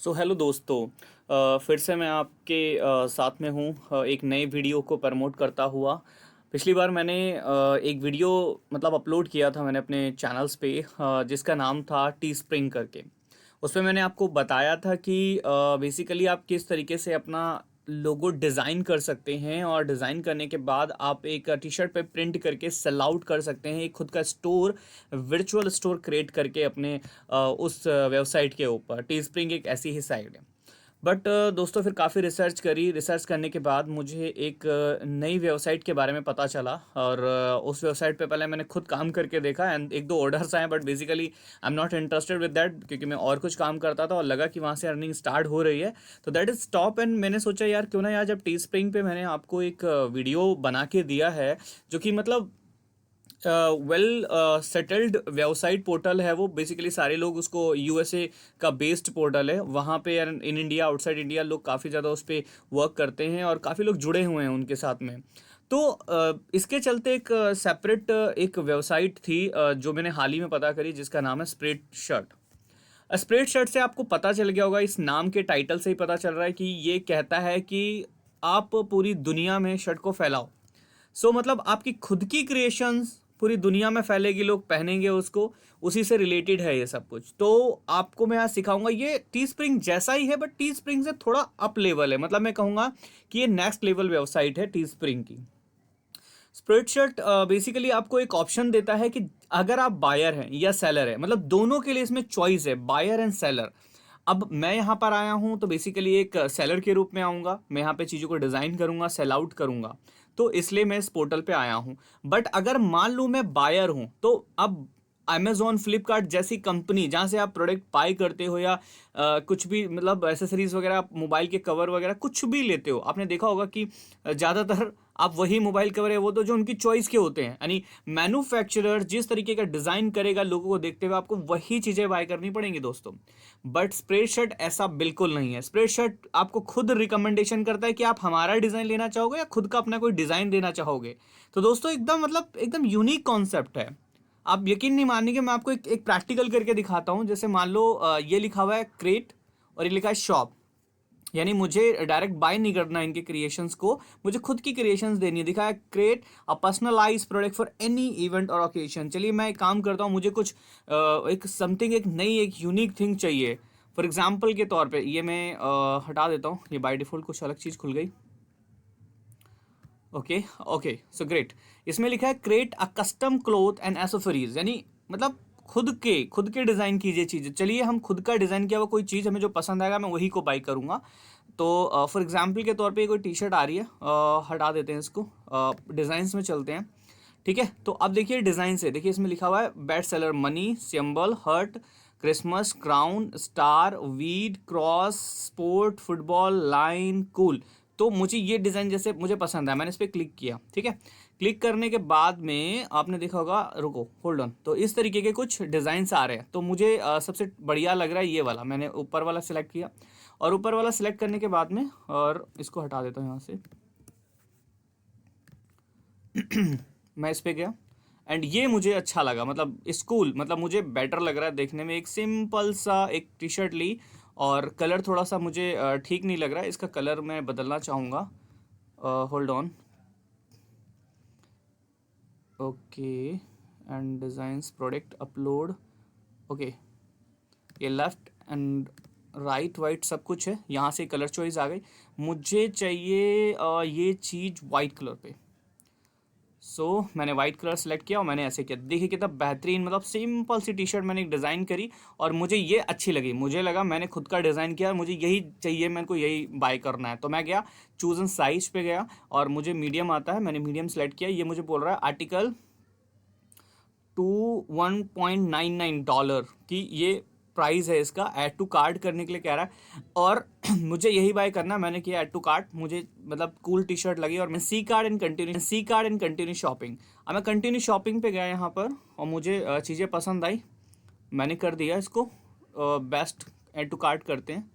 Hello दोस्तों। फिर से मैं आपके साथ में हूँ। एक नए वीडियो को प्रमोट करता हुआ। पिछली बार मैंने एक वीडियो मतलब अपलोड किया था मैंने अपने चैनल्स पे, जिसका नाम था टी स्प्रिंग करके। उसमें मैंने आपको बताया था कि बेसिकली आप किस तरीके से अपना लोगो डिज़ाइन कर सकते हैं, और डिज़ाइन करने के बाद आप एक टी शर्ट पे प्रिंट करके सेल आउट कर सकते हैं, एक खुद का स्टोर, वर्चुअल स्टोर क्रिएट करके अपने उस वेबसाइट के ऊपर। टी स्प्रिंग एक ऐसी ही साइट है। बट दोस्तों, फिर काफ़ी रिसर्च करने के बाद मुझे एक नई वेबसाइट के बारे में पता चला, और उस वेबसाइट पे पहले मैंने खुद काम करके देखा एंड एक दो ऑर्डर्स आए, but basically I am not interested with that, क्योंकि मैं और कुछ काम करता था और लगा कि वहाँ से अर्निंग स्टार्ट हो रही है, तो दैट इज स्टॉप। एंड मैंने सोचा यार क्यों ना यार, जब टी स्प्रिंग पे मैंने आपको एक वीडियो बना के दिया है जो कि मतलब वेल सेटल्ड वेबसाइट पोर्टल है, वो बेसिकली सारे लोग उसको यूएसए का बेस्ड पोर्टल है, वहाँ पे इन इंडिया आउटसाइड इंडिया लोग काफ़ी ज़्यादा उस पर वर्क करते हैं और काफ़ी लोग जुड़े हुए हैं उनके साथ में। तो इसके चलते एक सेपरेट एक वेबसाइट थी जो मैंने हाल ही में पता करी, जिसका नाम है स्प्रेड शर्ट। स्प्रेड शर्ट से आपको पता चल गया होगा, इस नाम के टाइटल से ही पता चल रहा है कि ये कहता है कि आप पूरी दुनिया में शर्ट को फैलाओ। मतलब आपकी खुद की क्रिएशंस पूरी दुनिया में फैलेगी, लोग पहनेंगे उसको, उसी से रिलेटेड है ये सब कुछ। तो आपको मैं आज सिखाऊंगा, ये टी स्प्रिंग जैसा ही है बट टी स्प्रिंग से थोड़ा अप लेवल है। मतलब मैं कहूँगा कि ये नेक्स्ट लेवल वेबसाइट है टी स्प्रिंग की। स्प्रेडशीट बेसिकली आपको एक ऑप्शन देता है कि अगर आप बायर हैं या सेलर है, मतलब दोनों के लिए इसमें चॉइस है, बायर एंड सेलर। अब मैं यहाँ पर आया हूँ तो बेसिकली एक सेलर के रूप में आऊँगा, मैं यहाँ पे चीज़ों को डिज़ाइन करूँगा, सेल आउट करूँगा, तो इसलिए मैं इस पोर्टल पे आया हूँ। बट अगर मान लूँ मैं बायर हूँ, तो अब अमेजोन फ्लिपकार्ट जैसी कंपनी जहाँ से आप प्रोडक्ट बाय करते हो, या कुछ भी मतलब एसेसरीज वगैरह, आप मोबाइल के कवर वगैरह कुछ भी लेते हो, आपने देखा होगा कि ज़्यादातर आप वही मोबाइल कवर है वो तो जो उनकी चॉइस के होते हैं, यानी मैन्युफैक्चरर जिस तरीके का डिज़ाइन करेगा लोगों को देखते हुए आपको वही चीज़ें बाय करनी पड़ेंगी दोस्तों। बट स्प्रेडशीट ऐसा बिल्कुल नहीं है। स्प्रेडशीट आपको खुद रिकमेंडेशन करता है कि आप हमारा डिज़ाइन लेना चाहोगे या खुद का अपना कोई डिज़ाइन देना चाहोगे। तो दोस्तों एकदम मतलब एकदम यूनिक कॉन्सेप्ट है। आप यकीन नहीं मानेंगे, मैं आपको एक प्रैक्टिकल करके दिखाता हूँ। जैसे मान लो ये लिखा हुआ है क्रेट और ये लिखा है शॉप, यानी मुझे डायरेक्ट बाय नहीं करना इनके क्रिएशंस को, मुझे खुद की क्रिएशंस देनी है। दिखा है create a personalize product for any event और ओकेजन। चलिए मैं एक काम करता हूँ, मुझे कुछ एक समथिंग, एक नई एक यूनिक थिंग चाहिए। फॉर एग्जाम्पल के तौर पे ये मैं हटा देता हूँ, ये बाय डिफॉल्ट कुछ अलग चीज़ खुल गई। Okay okay, so great. इसमें लिखा है create a custom cloth and accessories, यानी मतलब खुद के डिज़ाइन कीजिए चीज़ें। चलिए हम खुद का डिज़ाइन किया हुआ कोई चीज़ हमें जो पसंद आएगा मैं वही को बाई करूँगा। तो फॉर एग्जांपल के तौर पे कोई टी शर्ट आ रही है, हटा देते हैं इसको, डिज़ाइंस में चलते हैं। ठीक है, तो अब देखिए डिज़ाइन से, देखिए इसमें लिखा हुआ है best seller, money, symbol, heart, Christmas, crown, star, weed, cross, sport, football, line, cool. तो मुझे ये डिज़ाइन जैसे मुझे पसंद है, मैंने इस पर क्लिक किया। ठीक है, क्लिक करने के बाद में आपने देखा होगा, रुको होल्ड ऑन, तो इस तरीके के कुछ डिज़ाइंस आ रहे हैं। तो मुझे सबसे बढ़िया लग रहा है ये वाला, मैंने ऊपर वाला सिलेक्ट किया, और ऊपर वाला सिलेक्ट करने के बाद में, और इसको हटा देता हूँ यहाँ से। मैं इस पे गया एंड ये मुझे अच्छा लगा, मतलब स्कूल, मतलब मुझे बेटर लग रहा है देखने में। एक सिंपल सा एक टी शर्ट ली, और कलर थोड़ा सा मुझे ठीक नहीं लग रहा है, इसका कलर मैं बदलना चाहूँगा। Hold on, okay, and designs product upload, okay, ये लेफ्ट एंड राइट वाइट सब कुछ है, यहाँ से कलर चॉइस आ गई। मुझे चाहिए ये चीज़ वाइट कलर पे। मैंने वाइट कलर सेलेक्ट किया और मैंने ऐसे किया। देखिए कितना बेहतरीन, मतलब सिंपल सी टी शर्ट मैंने एक डिज़ाइन करी और मुझे ये अच्छी लगी। मुझे लगा मैंने खुद का डिज़ाइन किया, मुझे यही चाहिए, मेरे को यही बाय करना है। तो मैं गया चूज़ एंड साइज पे गया, और मुझे मीडियम आता है, मैंने मीडियम सेलेक्ट किया। ये मुझे बोल रहा है आर्टिकल टू $1.99 की ये प्राइस है इसका, ऐड टू कार्ट करने के लिए कह रहा है, और मुझे यही बाय करना है। मैंने किया ऐड टू कार्ट, मुझे मतलब कूल टी शर्ट लगी, और मैं see cart and continue shopping. अब मैं कंटिन्यू शॉपिंग पे गया यहाँ पर, और मुझे चीज़ें पसंद आई, मैंने कर दिया इसको बेस्ट, ऐड टू कार्ट करते हैं,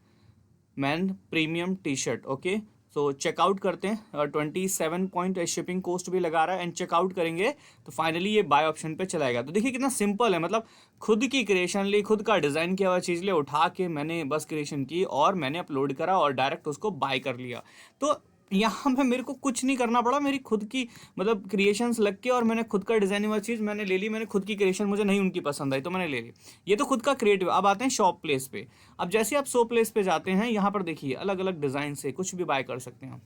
man premium T shirt, okay, so checkout करते हैं, 27 पॉइंट शिपिंग कॉस्ट भी लगा रहा है, एंड चेकआउट करेंगे तो फाइनली ये बाय ऑप्शन पे चलाएगा। तो देखिए कितना सिंपल है, मतलब खुद की क्रिएशन ली, खुद का डिज़ाइन किया हुआ चीज़ ले उठा के मैंने बस क्रिएशन की और मैंने अपलोड करा और डायरेक्ट उसको बाय कर लिया। तो यहाँ पे मेरे को कुछ नहीं करना पड़ा, मेरी खुद की मतलब क्रिएशंस लग के और मैंने खुद का डिज़ाइनिंग वाली चीज़ मैंने ले ली, मैंने खुद की क्रिएशन मुझे नहीं उनकी पसंद आई तो मैंने ले ली। ये तो खुद का क्रिएटिव। अब आते हैं शॉप प्लेस पे। अब जैसे आप शॉप प्लेस पे जाते हैं, यहाँ पर देखिए अलग अलग डिज़ाइन से कुछ भी बाय कर सकते हैं आप।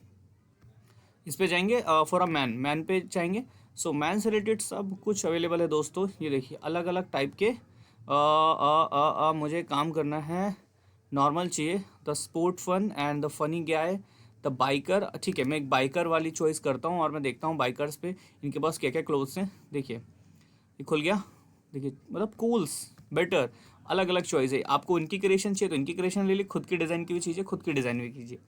इस पे जाएंगे फॉर अ मैन, मैन पे जाएंगे। सो मैन से रिलेटेड सब कुछ अवेलेबल है दोस्तों। ये देखिए अलग अलग टाइप के मुझे काम करना है, नॉर्मल चाहिए, the sport fun and the funny guy, the biker. ठीक है, मैं एक बाइकर वाली चॉइस करता हूँ और मैं देखता हूँ बाइकर्स पे इनके पास क्या क्या क्लोथ्स हैं। देखिए ये खुल गया, देखिए मतलब कूल्स बेटर, अलग अलग चॉइस है। आपको इनकी क्रिएशन चाहिए तो इनकी क्रिएशन ले ली, खुद की डिज़ाइन की भी चीज़ें खुद की डिज़ाइन भी कीजिए।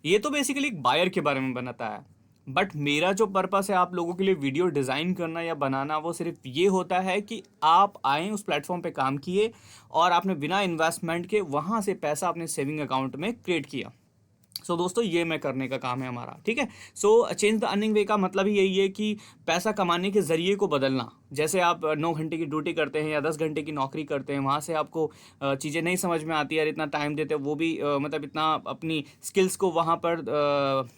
ये तो बेसिकली एक बायर के बारे में बनाता है, बट मेरा जो पर्पस है आप लोगों के लिए वीडियो डिज़ाइन करना या बनाना, वो सिर्फ ये होता है कि आप आएँ उस प्लेटफॉर्म पे काम किए और आपने बिना इन्वेस्टमेंट के वहाँ से पैसा अपने सेविंग अकाउंट में क्रिएट किया। सो दोस्तों ये मैं करने का काम है हमारा, ठीक है। सो चेंज द अर्निंग वे का मतलब ही यही है कि पैसा कमाने के ज़रिए को बदलना। जैसे आप 9 घंटे की ड्यूटी करते हैं या 10 घंटे की नौकरी करते हैं, वहाँ से आपको चीज़ें नहीं समझ में आती है, यार इतना टाइम देते हैं, वो भी मतलब इतना अपनी स्किल्स को वहाँ पर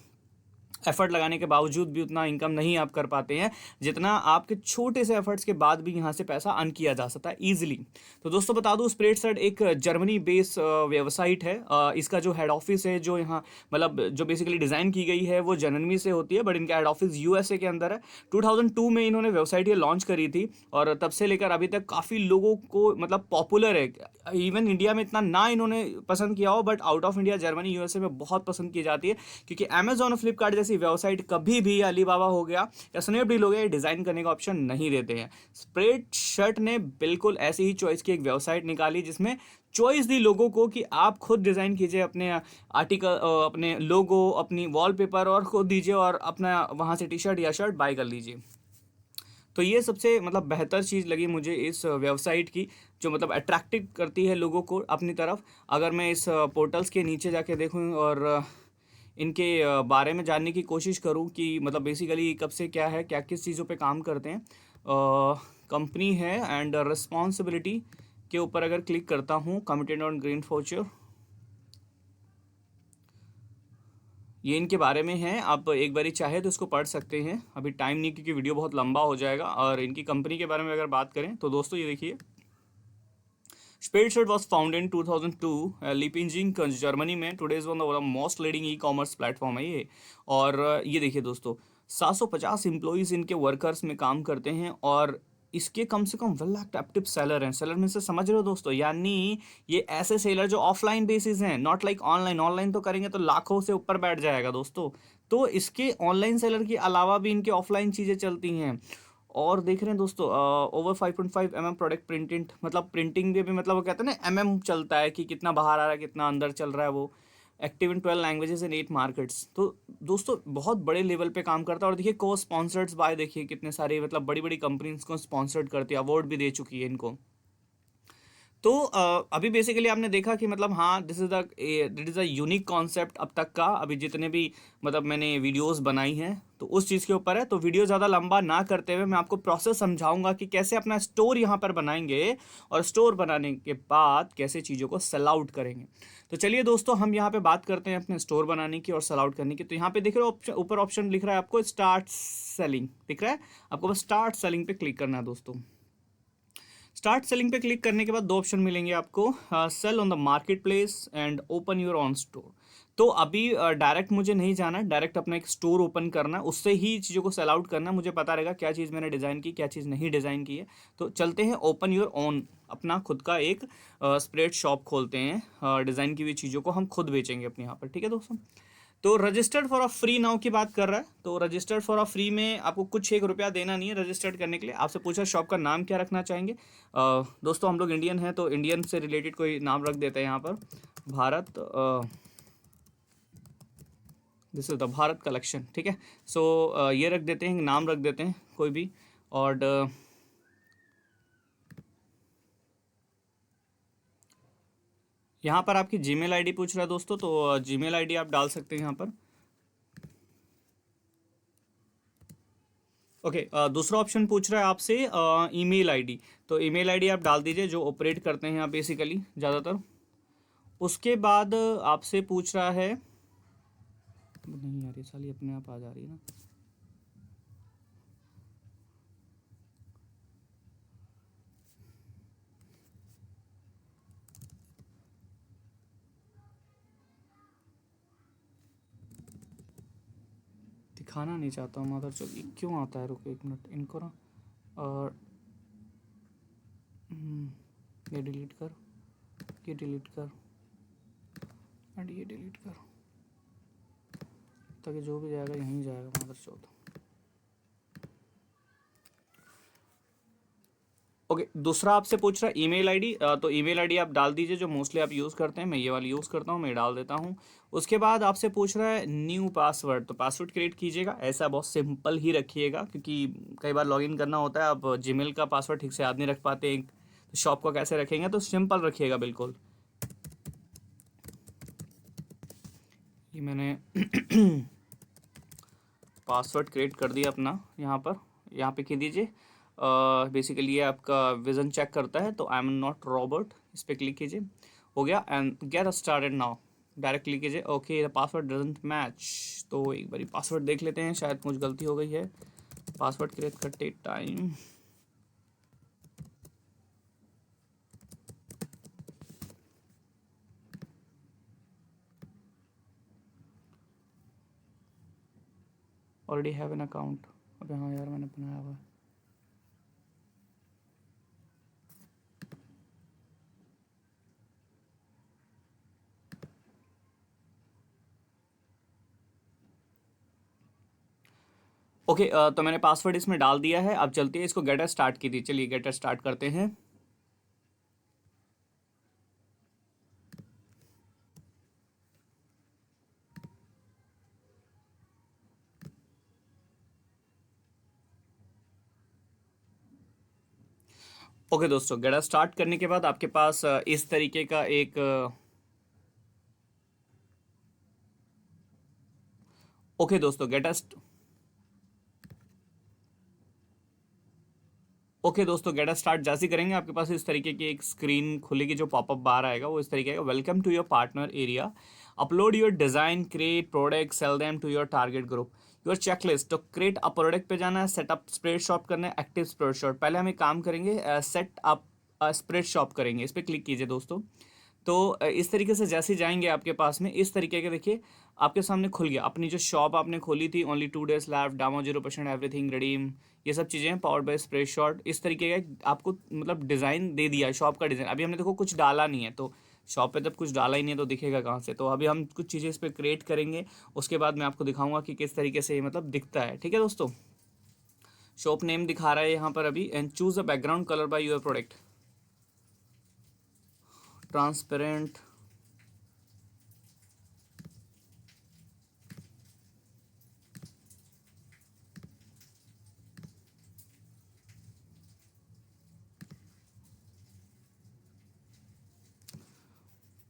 एफर्ट लगाने के बावजूद भी उतना इनकम नहीं आप कर पाते हैं जितना आपके छोटे से एफर्ट्स के बाद भी यहाँ से पैसा अर्न किया जा सकता है ईजिली। तो दोस्तों बता दूँ, स्प्रेडशीट एक जर्मनी बेस्ड वेबसाइट है। इसका जो हेड ऑफिस है, जो यहाँ मतलब जो बेसिकली डिज़ाइन की गई है वो जर्मनी से होती है, बट इनका हेड ऑफिस यूएसए के अंदर है। 2002 में इन्होंने वेबसाइट ये लॉन्च करी थी और तब से लेकर अभी तक काफ़ी लोगों को मतलब पॉपुलर है। इवन इंडिया में इतना ना इन्होंने पसंद किया हो, but out of India Germany USA में बहुत पसंद की जाती है, क्योंकि अमेजॉन और फ्लिपकार्ट जैसी वेबसाइट कभी भी, अलीबाबा हो गया या स्नैपडील हो गया, डिज़ाइन करने का ऑप्शन नहीं देते हैं। स्प्रेडशीट ने बिल्कुल ऐसी ही चॉइस की एक वेबसाइट निकाली जिसमें चॉइस दी लोगों को कि आप खुद डिज़ाइन कीजिए अपने आर्टिकल, अपने लोगो, अपनी वॉलपेपर और खुद दीजिए और अपना वहाँ से टी शर्ट या शर्ट बाय कर लीजिए। तो ये सबसे मतलब बेहतर चीज़ लगी मुझे इस वेबसाइट की, जो मतलब अट्रैक्टिव करती है लोगों को अपनी तरफ। अगर मैं इस पोर्टल्स के नीचे जाके देखूँ और इनके बारे में जानने की कोशिश करूं कि मतलब बेसिकली कब से क्या है, क्या किस चीज़ों पे काम करते हैं, कंपनी है एंड रिस्पॉन्सिबिलिटी के ऊपर अगर क्लिक करता हूं, कमिटेड ऑन ग्रीन फ्यूचर, ये इनके बारे में है। आप एक बारी चाहे तो इसको पढ़ सकते हैं, अभी टाइम नहीं क्योंकि वीडियो बहुत लंबा हो जाएगा। और इनकी कंपनी के बारे में अगर बात करें तो दोस्तों ये देखिए, Spreadshirt was founded in 2002, लीपिंजिंग Germany में। Today is one of the most leading e commerce platform है ये। और ये देखिए दोस्तों, 750 एम्प्लॉयज़ इनके वर्कर्स में काम करते हैं और इसके कम से कम 1 लाख एक्टिव सेलर हैं। सेलर में से समझ रहे हो दोस्तों, यानी ये ऐसे सेलर जो ऑफलाइन बेसिस हैं, नॉट लाइक ऑनलाइन। ऑनलाइन तो करेंगे तो लाखों से ऊपर बैठ जाएगा दोस्तों। तो इसके ऑनलाइन सेलर के अलावा भी इनके ऑफलाइन चीज़ें चलती हैं। और देख रहे हैं दोस्तों, ओवर 5.5 mm प्रोडक्ट प्रिंटिंग, मतलब प्रिंटिंग में भी मतलब वो कहते हैं ना mm चलता है कि कितना बाहर आ रहा है कितना अंदर चल रहा है वो। Active in 12 languages in 8 markets. तो दोस्तों बहुत बड़े लेवल पे काम करता है। और देखिए को स्पॉन्सर्ड बाय, देखिए कितने सारे मतलब बड़ी बड़ी कंपनीज को स्पॉन्सर्ड करती है, अवार्ड भी दे चुकी है इनको। तो अभी बेसिकली आपने देखा कि मतलब हाँ, this is a unique concept अब तक का, अभी जितने भी मतलब मैंने वीडियोस बनाई हैं तो उस चीज़ के ऊपर है। तो वीडियो ज़्यादा लंबा ना करते हुए मैं आपको प्रोसेस समझाऊंगा कि कैसे अपना स्टोर यहाँ पर बनाएंगे और स्टोर बनाने के बाद कैसे चीज़ों को सेल आउट करेंगे। तो चलिए दोस्तों, हम यहाँ पे बात करते हैं अपने स्टोर बनाने की और सेल आउट करने की। तो यहाँ पे देख रहे हो ऊपर ऑप्शन लिख रहा है आपको स्टार्ट सेलिंग, दिख रहा है आपको, बस स्टार्ट सेलिंग पे क्लिक करना है दोस्तों। स्टार्ट सेलिंग पे क्लिक करने के बाद 2 ऑप्शन मिलेंगे आपको, sell on the market place and open your own store. तो अभी डायरेक्ट मुझे नहीं जाना है, डायरेक्ट अपना एक स्टोर ओपन करना है, उससे ही चीज़ों को सेल आउट करना है। मुझे पता रहेगा क्या चीज़ मैंने डिज़ाइन की, क्या चीज़ नहीं डिज़ाइन की है। तो चलते हैं ओपन योर ओन, अपना खुद का एक स्प्रेड शॉप खोलते हैं, डिज़ाइन की हुई चीज़ों को हम खुद बेचेंगे अपने यहाँ पर, ठीक है दोस्तों। तो registered for a free now की बात कर रहा है। तो रजिस्टर्ड फॉर अ फ्री में आपको कुछ 1 रुपया देना नहीं है रजिस्टर्ड करने के लिए। आपसे पूछा शॉप का नाम क्या रखना चाहेंगे। दोस्तों हम लोग इंडियन हैं तो इंडियन से रिलेटेड कोई नाम रख देते हैं यहाँ पर, Bharat, this is the Bharat collection, ठीक है। सो ये रख देते हैं, नाम रख देते हैं कोई भी। और यहाँ पर आपकी जीमेल आईडी पूछ रहा है दोस्तों, तो जीमेल आईडी आप डाल सकते हैं यहाँ पर। ओके, दूसरा ऑप्शन पूछ रहा है आपसे ईमेल आईडी। तो ईमेल आईडी आप डाल दीजिए जो ऑपरेट करते हैं आप बेसिकली ज़्यादातर। उसके बाद आपसे पूछ रहा है, नहीं यार ये साली अपने आप आ जा रही है ना। दिखाना नहीं चाहता हूँ माधर चौक, क्यों आता है, रुको 1 मिनट इनको ना। और ये डिलीट कर, ये डिलीट कर एंड ये डिलीट कर, ताकि जो भी जाएगा यहीं जाएगा माधर चौथ। ओके, दूसरा आपसे पूछ रहा है ईमेल आईडी। तो ईमेल आईडी आप डाल दीजिए जो मोस्टली आप यूज़ करते हैं। मैं ये वाली यूज़ करता हूँ, मैं डाल देता हूँ। उसके बाद आपसे पूछ रहा है न्यू पासवर्ड। तो पासवर्ड क्रिएट कीजिएगा, ऐसा बहुत सिंपल ही रखिएगा, क्योंकि कई बार लॉगिन करना होता है, आप जीमेल का पासवर्ड ठीक से याद नहीं रख पाते, तो शॉप का कैसे रखेंगे, तो सिंपल रखिएगा बिल्कुल। ये मैंने पासवर्ड क्रिएट कर दिया अपना। यहाँ पे कह दीजिए बेसिकली ये आपका विजन चेक करता है, तो आई एम नॉट रॉबर्ट, इस पर क्लिक कीजिए, हो गया। And get started now, direct click कीजिए। Okay, the password doesn't match. तो एक बार पासवर्ड देख लेते हैं, शायद कुछ गलती हो गई है पासवर्ड क्रिएट करते time. Already have an account. अबे हाँ यार, मैंने बनाया हुआ है। ओके, तो मैंने पासवर्ड इसमें डाल दिया है। अब चलते हैं इसको गेटर स्टार्ट कीजिए। चलिए गेटर स्टार्ट करते हैं। ओके दोस्तों, गेटर स्टार्ट करने के बाद आपके पास इस तरीके का एक ओके दोस्तों गेटर ओके दोस्तों, गेट स्टार्ट जैसे ही करेंगे आपके पास इस तरीके की एक स्क्रीन खुलेगी, जो पॉपअप बार आएगा वो इस तरीके का, welcome to your partner area, upload your design, create product, sell them to your target group, your checklist. तो क्रिएट अ प्रोडक्ट पे जाना है, सेटअप स्प्रेड शॉप करना है, एक्टिव स्प्रेड शॉप। पहले हम एक काम करेंगे, सेट अप स्प्रेड शॉप करेंगे, इस पर क्लिक कीजिए दोस्तों। तो इस तरीके से जैसे ही जाएंगे आपके पास में इस तरीके के, देखिए आपके सामने खुल गया अपनी जो शॉप आपने खोली थी, ओनली 2 days लेफ्ट, डामो 0% एवरीथिंग रिडीम, ये सब चीज़ें पावर्ड बाय स्प्रेड शॉट। इस तरीके का आपको मतलब डिज़ाइन दे दिया है, शॉप का डिज़ाइन। अभी हमने देखो कुछ डाला नहीं है, तो शॉप पे जब कुछ डाला ही नहीं है तो दिखेगा कहाँ से। तो अभी हम कुछ चीज़ें इस पर क्रिएट करेंगे, उसके बाद मैं आपको दिखाऊंगा कि किस तरीके से ये मतलब दिखता है। ठीक है दोस्तों, शॉप नेम दिखा रहा है यहाँ पर अभी, and choose a background colour by your product, transparent.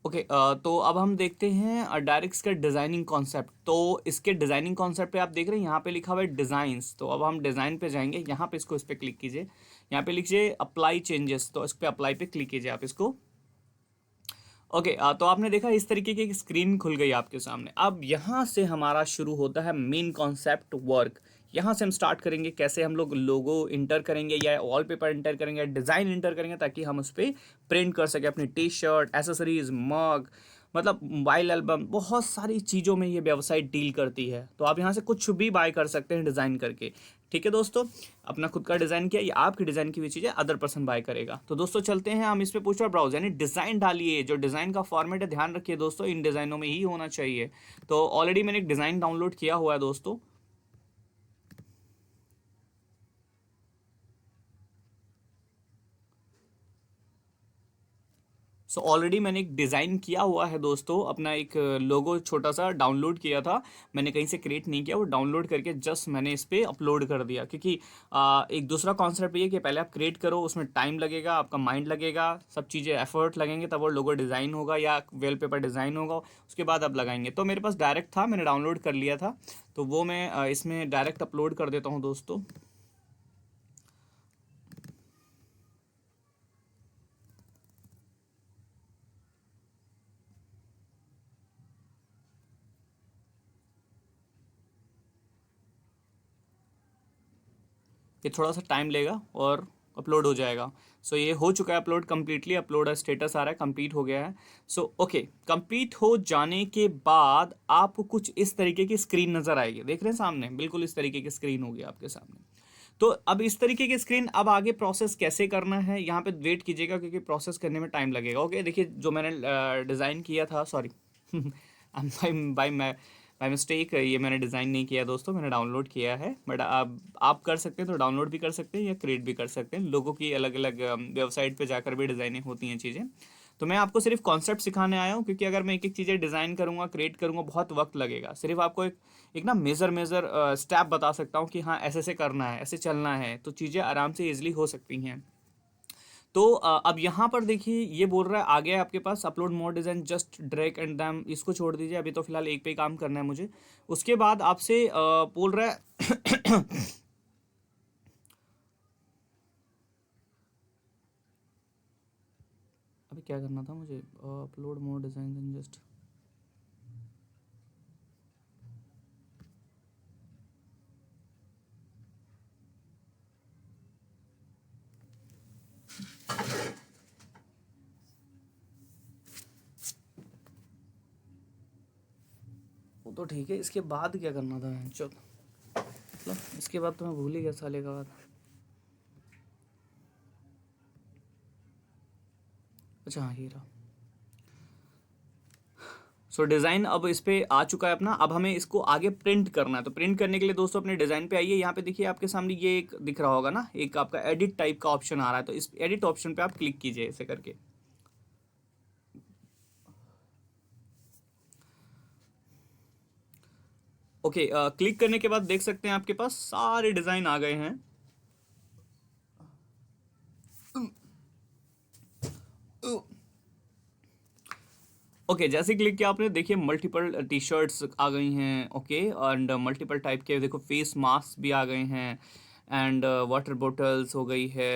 Okay, तो अब हम देखते हैं डायरेक्ट इसका डिज़ाइनिंग कॉन्सेप्ट। तो इसके डिज़ाइनिंग कॉन्सेप्ट पे आप देख रहे हैं यहाँ पे लिखा हुआ है डिज़ाइंस। तो अब हम डिज़ाइन पे जाएंगे, यहाँ पे इसको इस पर क्लिक कीजिए, यहाँ पे लिखिए अप्लाई चेंजेस, तो इस पर अप्लाई पे क्लिक कीजिए आप इसको। ओके, तो आपने देखा इस तरीके की एक स्क्रीन खुल गई आपके सामने। अब यहाँ से हमारा शुरू होता है मेन कॉन्सेप्ट वर्क। यहाँ से हम स्टार्ट करेंगे कैसे हम लोग लोगो इंटर करेंगे या वॉलपेपर इंटर करेंगे या डिज़ाइन इंटर करेंगे, ताकि हम उस पर प्रिंट कर सकें अपनी टी शर्ट, एसेसरीज, मग, मतलब मोबाइल एल्बम, बहुत सारी चीज़ों में ये वेबसाइट डील करती है। तो आप यहाँ से कुछ भी बाय कर सकते हैं डिज़ाइन करके। ठीक है दोस्तों, अपना खुद का डिज़ाइन किया या आपकी डिज़ाइन की हुई चीज़ें अदर पर्सन बाय करेगा। तो दोस्तों चलते हैं हम इस पे पूछ रहा ब्राउज, यानी डिज़ाइन डालिए। जो डिज़ाइन का फॉर्मेट है ध्यान रखिए दोस्तों, इन डिज़ाइनों में ही होना चाहिए। तो ऑलरेडी मैंने एक डिज़ाइन डाउनलोड किया हुआ है दोस्तों। सो ऑलरेडी मैंने एक डिज़ाइन किया हुआ है दोस्तों, अपना एक लोगो छोटा सा डाउनलोड किया था मैंने, कहीं से क्रिएट नहीं किया, वो डाउनलोड करके जस्ट मैंने इस पर अपलोड कर दिया। क्योंकि एक दूसरा कॉन्सेप्ट ये है कि पहले आप क्रिएट करो, उसमें टाइम लगेगा, आपका माइंड लगेगा, सब चीज़ें एफर्ट लगेंगे, तब वो लोगो डिज़ाइन होगा या वेल पेपर डिज़ाइन होगा, उसके बाद आप लगाएंगे। तो मेरे पास डायरेक्ट था, मैंने डाउनलोड कर लिया था, तो वो मैं इसमें डायरेक्ट अपलोड कर देता हूँ दोस्तों। ये थोड़ा सा टाइम लेगा और अपलोड हो जाएगा। सो ये हो चुका है अपलोड कम्प्लीटली, अपलोड स्टेटस आ रहा है, कंप्लीट हो गया है। सो ओके, कंप्लीट हो जाने के बाद आपको कुछ इस तरीके की स्क्रीन नज़र आएगी, देख रहे हैं सामने, बिल्कुल इस तरीके की स्क्रीन होगी आपके सामने। तो अब इस तरीके की स्क्रीन, अब आगे प्रोसेस कैसे करना है यहाँ पे वेट कीजिएगा, क्योंकि प्रोसेस करने में टाइम लगेगा। ओके, देखिए जो मैंने डिज़ाइन किया था, सॉरी बाई मिस्टेक ये मैंने डिज़ाइन नहीं किया दोस्तों, मैंने डाउनलोड किया है। बट आप कर सकते हैं तो डाउनलोड भी कर सकते हैं या क्रिएट भी कर सकते हैं। लोगों की अलग अलग वेबसाइट पे जाकर भी डिज़ाइनिंग होती हैं चीज़ें। तो मैं आपको सिर्फ कॉन्सेप्ट सिखाने आया हूँ, क्योंकि अगर मैं एक एक चीज़ें डिज़ाइन करूँगा, क्रिएट करूँगा, बहुत वक्त लगेगा। सिर्फ आपको एक एक ना मेज़र स्टेप बता सकता हूँ कि हाँ ऐसे ऐसे करना है, ऐसे चलना है, तो चीज़ें आराम से ईजिली हो सकती हैं। तो अब यहाँ पर देखिए ये बोल रहा है आगे आपके पास upload more design, just drag and drop, इसको छोड़ दीजिए, अभी तो फिलहाल एक पे ही काम करना है मुझे। उसके बाद आपसे बोल रहा है अभी क्या करना था मुझे, अपलोड मोर डिज़ाइन जस्ट, वो तो ठीक है, इसके बाद क्या करना था चल, मतलब इसके बाद तो मैं भूल ही गया साले का बात। अच्छा हाँ, ये रहा। सो डिज़ाइन अब इस पे आ चुका है अपना। अब हमें इसको आगे प्रिंट करना है। तो प्रिंट करने के लिए दोस्तों अपने डिज़ाइन पे आइए। यहाँ पे देखिए आपके सामने ये एक दिख रहा होगा ना, एक आपका एडिट टाइप का ऑप्शन आ रहा है। तो इस एडिट ऑप्शन पे आप क्लिक कीजिए ऐसे करके। ओके, क्लिक करने के बाद देख सकते हैं आपके पास सारे डिज़ाइन आ गए हैं। ओके, जैसे क्लिक किया आपने, देखिए मल्टीपल टी शर्ट्स आ गई हैं। ओके, एंड मल्टीपल टाइप के देखो फेस मास्क भी आ गए हैं, एंड वाटर बॉटल्स हो गई है,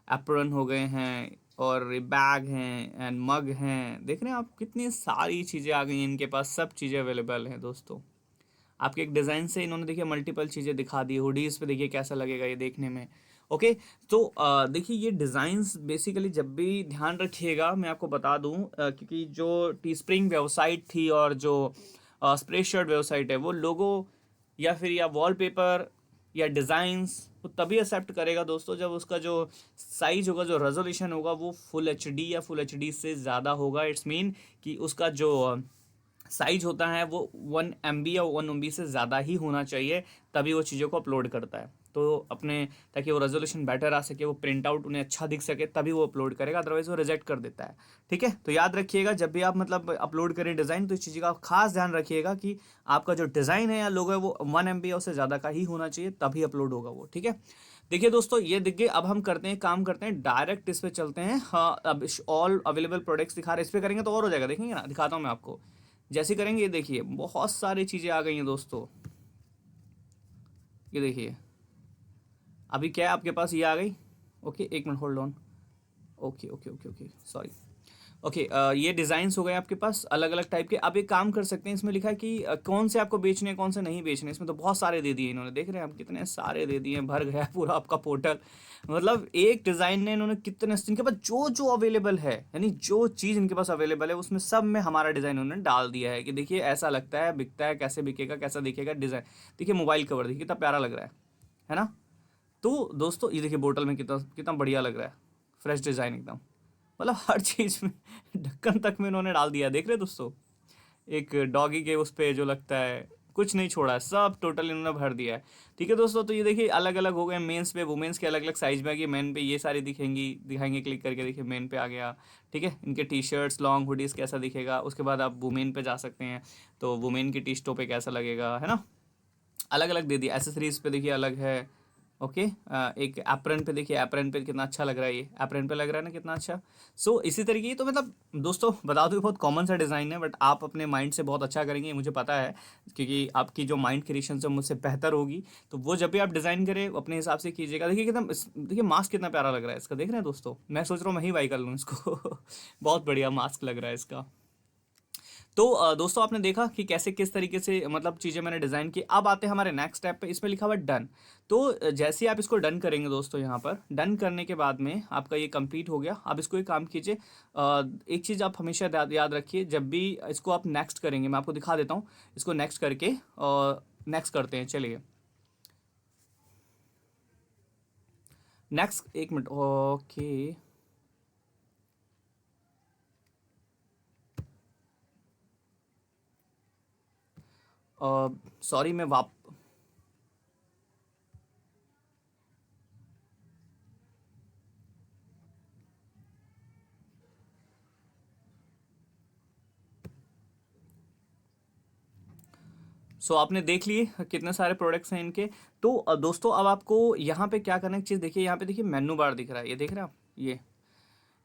एप्रन हो गए हैं, और बैग हैं एंड मग हैं। देख रहे हैं आप कितनी सारी चीज़ें आ गई हैं इनके पास, सब चीज़ें अवेलेबल हैं दोस्तों। आपके एक डिज़ाइन से इन्होंने देखिए मल्टीपल चीज़ें दिखा दी। हुडीज़ पे देखिए कैसा लगेगा ये देखने में। ओके, तो देखिए ये डिज़ाइंस बेसिकली जब भी ध्यान रखिएगा, मैं आपको बता दूं, क्योंकि जो टी स्प्रिंग वेबसाइट थी और जो स्प्रेडशीट वेबसाइट है, वो लोगो या फिर या वॉलपेपर या डिज़ाइंस वो तभी एक्सेप्ट करेगा दोस्तों जब उसका जो साइज होगा, जो रेजोल्यूशन होगा, वो फुल एचडी या फुल एचडी से ज़्यादा होगा। इट्स मीन कि उसका जो साइज होता है वो 1 MB या 1 MB से ज़्यादा ही होना चाहिए, तभी वो चीज़ों को अपलोड करता है। तो अपने ताकि वो रेजोल्यूशन बेटर आ सके, वो प्रिंट आउट उन्हें अच्छा दिख सके, तभी वो अपलोड करेगा, अदरवाइज वो रिजेक्ट कर देता है। ठीक है, तो याद रखिएगा जब भी आप मतलब अपलोड करें डिज़ाइन, तो इस चीज़ का खास ध्यान रखिएगा कि आपका जो डिज़ाइन है या लोगो है वो 1 MB या उससे ज़्यादा का ही होना चाहिए, तभी अपलोड होगा वो। ठीक है, देखिए दोस्तों, ये देखिए अब हम करते हैं, काम करते हैं, डायरेक्ट इस पे चलते हैं। हाँ, अब ऑल अवेलेबल प्रोडक्ट्स दिखा रहे हैं, इस पे करेंगे तो और हो जाएगा, देखेंगे ना, दिखाता हूँ मैं आपको। जैसे करेंगे ये देखिए बहुत सारी चीज़ें आ गई हैं दोस्तों। ये देखिए अभी क्या है आपके पास, ये आ गई। ओके, एक minute hold on. Okay okay okay okay, sorry. Okay, ये डिज़ाइंस हो गए आपके पास अलग अलग टाइप के। आप एक काम कर सकते हैं, इसमें लिखा है कि कौन से आपको बेचने हैं, कौन से नहीं बेचने। इसमें तो बहुत सारे दे दिए इन्होंने, देख रहे हैं आप कितने सारे दे दिए, भर गया पूरा आपका पोर्टल। मतलब एक डिज़ाइन ने इन्होंने कितने, इनके पास जो जो अवेलेबल है, यानी जो चीज़ इनके पास अवेलेबल है उसमें सब में हमारा डिज़ाइन उन्होंने डाल दिया है कि देखिए ऐसा लगता है, बिकता है, कैसे बिकेगा, कैसा दिखेगा डिज़ाइन। देखिए मोबाइल कवर देखिए कितना प्यारा लग रहा है ना। तो दोस्तों ये देखिए बोतल में कितना कितना बढ़िया लग रहा है, फ्रेश डिज़ाइन एकदम। मतलब हर चीज़ में ढक्कन तक में इन्होंने डाल दिया, देख रहे दोस्तों। एक डॉगी के उस पे जो लगता है, कुछ नहीं छोड़ा है, सब टोटल इन्होंने भर दिया है। ठीक है दोस्तों, तो ये देखिए अलग अलग हो गए, मेंस पे वुमेंस के अलग अलग साइज में आ गई। मेन पे ये सारी दिखेंगी, दिखाएंगे क्लिक करके, देखिए मेन पे आ गया। ठीक है, इनके टी शर्ट्स लॉन्ग हुडीज़ कैसा दिखेगा। उसके बाद आप वुमेन पे जा सकते हैं, तो वुमेन की टी शर्टों पे कैसा लगेगा, है ना। अलग अलग दे दिया। एसेसरीज पे देखिए अलग है। ओके, एक एप्रन पे देखिए, एप्रन पे कितना अच्छा लग रहा है, ये एप्रन पे लग रहा है ना कितना अच्छा। सो इसी तरीके की, तो मतलब दोस्तों बता दो, बहुत कॉमन सा डिज़ाइन है, बट आप अपने माइंड से बहुत अच्छा करेंगे, ये मुझे पता है, क्योंकि आपकी जो माइंड क्रिएशन से मुझसे बेहतर होगी। तो वो जब भी आप डिज़ाइन करें अपने हिसाब से कीजिएगा। देखिए कितना, देखिए मास्क कितना प्यारा लग रहा है इसका, देख रहे हैं दोस्तों। मैं सोच रहा हूँ मैं ही बाई कर लूँ इसको बहुत बढ़िया मास्क लग रहा है इसका। तो दोस्तों आपने देखा कि कैसे किस तरीके से मतलब चीज़ें मैंने डिज़ाइन की। अब आते हैं हमारे नेक्स्ट स्टेप पे, इसमें लिखा हुआ है डन। तो जैसे ही आप इसको डन करेंगे दोस्तों, यहाँ पर डन करने के बाद में आपका ये कंप्लीट हो गया। अब इसको एक काम कीजिए, एक चीज़ आप हमेशा याद रखिए, जब भी इसको आप नेक्स्ट करेंगे, मैं आपको दिखा देता हूँ इसको नेक्स्ट करके। और नेक्स्ट करते हैं, चलिए नेक्स्ट, एक मिनट, ओके। सॉरी, मैं वाप आपने देख लिए कितने सारे प्रोडक्ट्स हैं इनके। तो दोस्तों अब आपको यहाँ पे क्या करना है, एक चीज़ देखिए, यहाँ पे देखिए मेनू बार दिख रहा है, ये देख रहे हैं आप,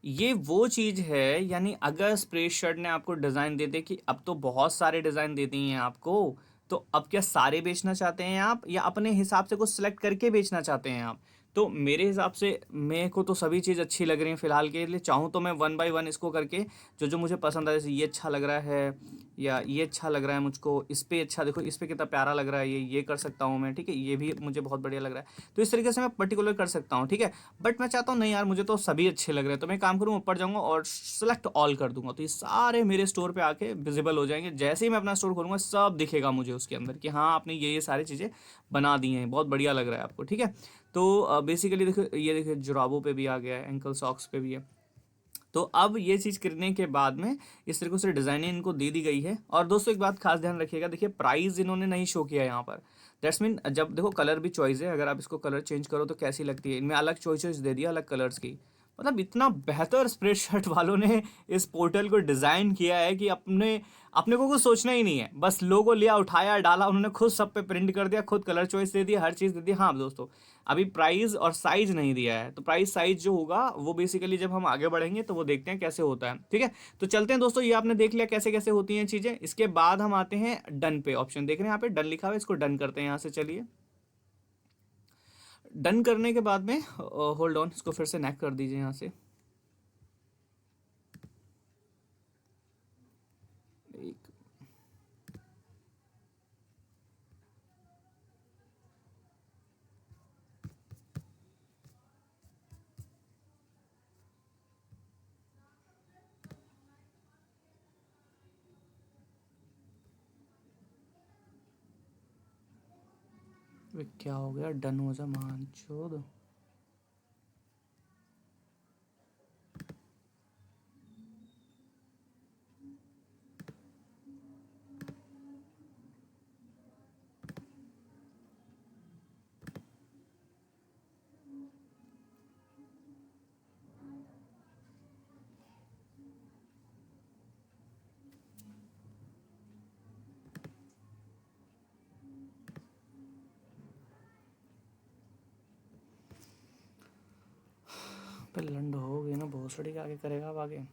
ये वो चीज़ है, यानी अगर स्प्रे शर्ट ने आपको डिज़ाइन दे दे कि अब तो बहुत सारे डिज़ाइन दे दिए हैं आपको, तो अब क्या सारे बेचना चाहते हैं आप, या अपने हिसाब से कुछ सिलेक्ट करके बेचना चाहते हैं आप? तो मेरे हिसाब से मेरे को तो सभी चीज़ अच्छी लग रही है फिलहाल के लिए। चाहूँ तो मैं वन बाय वन इसको करके जो जो मुझे पसंद आए, जैसे ये अच्छा लग रहा है, या ये अच्छा लग रहा है मुझको, इस पे अच्छा देखो, इस पे कितना प्यारा लग रहा है, ये कर सकता हूँ मैं, ठीक है, ये भी मुझे बहुत बढ़िया लग रहा है। तो इस तरीके से मैं पर्टिकुलर कर सकता हूँ, ठीक है। बट मैं चाहता हूँ नहीं यार, मुझे तो सभी अच्छे लग रहे हैं, तो मैं काम करूँ, ऊपर जाऊँगा और सेलेक्ट ऑल कर दूंगा, तो ये सारे मेरे स्टोर पे आके विजिबल हो जाएंगे। जैसे ही मैं अपना स्टोर खोलूंगा, सब दिखेगा मुझे उसके अंदर कि हाँ आपने ये सारी चीज़ें बना दी हैं, बहुत बढ़िया लग रहा है आपको, ठीक है। तो बेसिकली देखो, ये देखो जुराबों पे भी आ गया है, एंकल सॉक्स पे भी है। तो अब ये चीज़ करने के बाद में इस तरीके से डिज़ाइनिंग इनको दे दी गई है। और दोस्तों एक बात खास ध्यान रखिएगा, देखिए प्राइस इन्होंने नहीं शो किया यहाँ पर। दैट्स मीन, जब देखो कलर भी चॉइस है, अगर आप इसको कलर चेंज करो तो कैसी लगती है, इनमें अलग चॉइसेस दे दिया अलग कलर्स की। मतलब इतना बेहतर स्प्रेडशीट वालों ने इस पोर्टल को डिज़ाइन किया है कि अपने अपने को कुछ सोचना ही नहीं है, बस लोगो लिया, उठाया, डाला, उन्होंने खुद सब पे प्रिंट कर दिया, खुद कलर चॉइस दे दिया, हर चीज़ दे दी। हाँ दोस्तों, अभी प्राइस और साइज नहीं दिया है, तो प्राइस साइज जो होगा वो बेसिकली जब हम आगे बढ़ेंगे तो वो देखते हैं कैसे होता है, ठीक है। तो चलते हैं दोस्तों, ये आपने देख लिया कैसे कैसे होती हैं चीज़ें। इसके बाद हम आते हैं डन पे, ऑप्शन देख रहे हैं यहाँ पे डन लिखा हुआ है, इसको डन करते हैं यहाँ से, चलिए। डन करने के बाद में होल्ड ऑन, इसको फिर से नेक कर दीजिए यहाँ से। एक क्या हो गया, डन हो जा मान चोद। पे लंड हो गई ना, भोसड़ी के आगे करेगा अब आगे।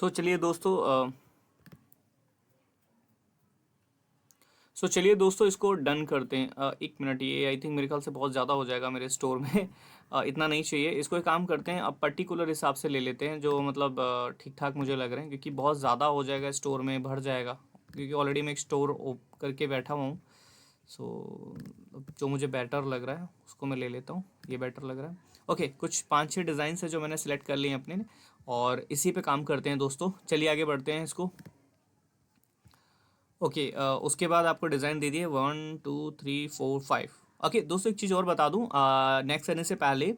चलिए दोस्तों चलिए दोस्तों इसको डन करते हैं। एक मिनट, ये आई थिंक मेरे ख्याल से बहुत ज़्यादा हो जाएगा मेरे स्टोर में। इतना नहीं चाहिए। इसको एक काम करते हैं, अब पर्टिकुलर हिसाब से ले लेते हैं जो मतलब ठीक ठाक मुझे लग रहे हैं, क्योंकि बहुत ज़्यादा हो जाएगा स्टोर में, भर जाएगा, क्योंकि ऑलरेडी मैं एक स्टोर करके बैठा हुआ हूँ। सो जो मुझे बेटर लग रहा है उसको मैं ले लेता हूँ, ये बेटर लग रहा है। ओके, कुछ 5-6 डिज़ाइन है जो मैंने सेलेक्ट कर लिए हैं अपने ने, और इसी पे काम करते हैं दोस्तों। चलिए आगे बढ़ते हैं इसको। ओके, उसके बाद आपको डिज़ाइन दे दिए 1 2 3 4 5। ओके दोस्तों, एक चीज़ और बता दूं नेक्स्ट करने से पहले,